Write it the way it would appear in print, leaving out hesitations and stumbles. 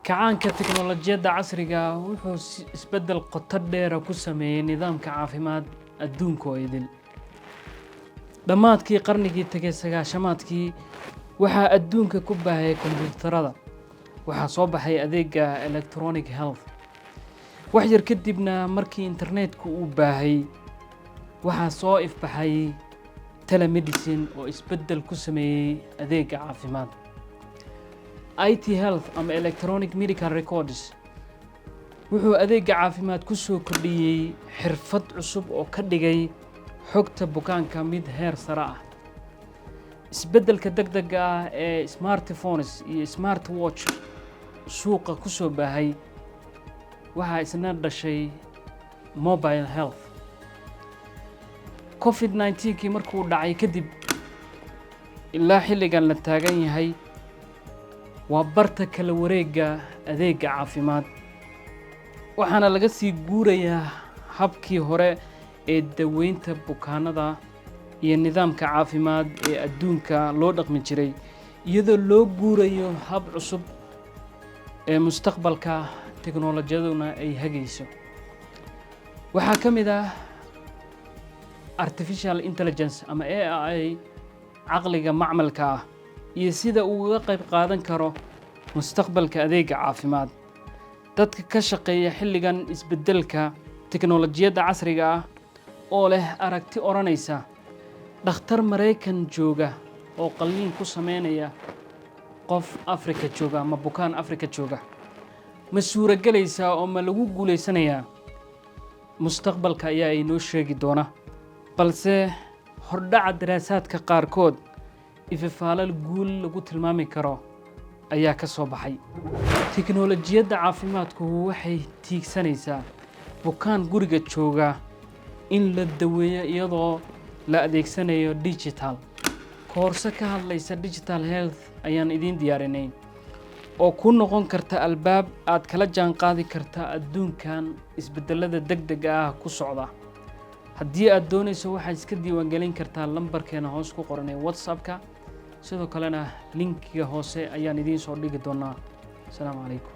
kacaanka tiknoolajiyadda casriga ah wuxuu isbeddel qoto dheer ku sameeyay nidaamka caafimaad adduunka oo idil. Dhammaadkii qarnigii tagay sagaashamaadkii waxaa adduunka ku baahayay kombiyuutarada. Waxaa soo baxay adeegga electronic health. wax yar kadibna markii internetku uu baahay waxaa soo ifbaxay telemedicine oo isbeddel ku sameeyay adeegga caafimaad. IT health ama electronic medical records wuxuu adeegga caafimaad ku soo kordhiyay xirfad cusub oo ka dhigay xogta bukaanka mid heer sare ah. Isbeddelka degdega ah ee smartphones iyo smartwatch suuqa ku soo baahay waxaa isna dhashay mobile health. COVID-19 markuu dhacay kadib ilaa xilligan la taagan yahay waa barta kala wareegga adeegga caafimaad. waxaana laga sii guurayaa habkii hore ee daweynta bukaanada iyo nidaamka caafimaad ee adduunka loo dhaqmi jiray iyadoo loo guurayo hab cusub ee mustaqbalka tiknoolajiyaduna ay hagayso. waxaa ka mid ah artificial intelligence ama AI caqliga macmalka ah iyo sida uu uga qayb qaadan karo mustaqbalka adeegga caafimaad. dadka ka shaqeeya xilligan isbeddelka tiknoolajiyadda casriga ah oo leh aragti oranaysa dhakhtar Mareykan jooga oo qalliin ku sameynaya qof Afrika jooga ama bukaan Afrika jooga ma suuragelaysaa oo ma lagu guuleysanayaa mustaqbalka ayaa inoo sheegi doona. balse hordhaca daraasaadka qaarkood ififaalal guul lagu tilmaami karo ayaa ka soo baxay. tiknoolajiyadda caafimaadku waxay tiigsanaysaa bukaan guriga jooga in la daweeyo iyadoo la adeegsanayo digital. koorso ka hadlaysa digital health ayaan idin diyaarinay oo ku noqon karta albaab aad kala jaan qaadi karta adduunkan isbeddelada degdega ah ku socda. haddii aad doonayso waxaad iska diiwaangelin kartaa lambarkeena hoos ku qoran ee WhatsApp-ka. sidoo kalena linkiga hoose ayaan idiin soo dhigi doonaa. السلام عليكم.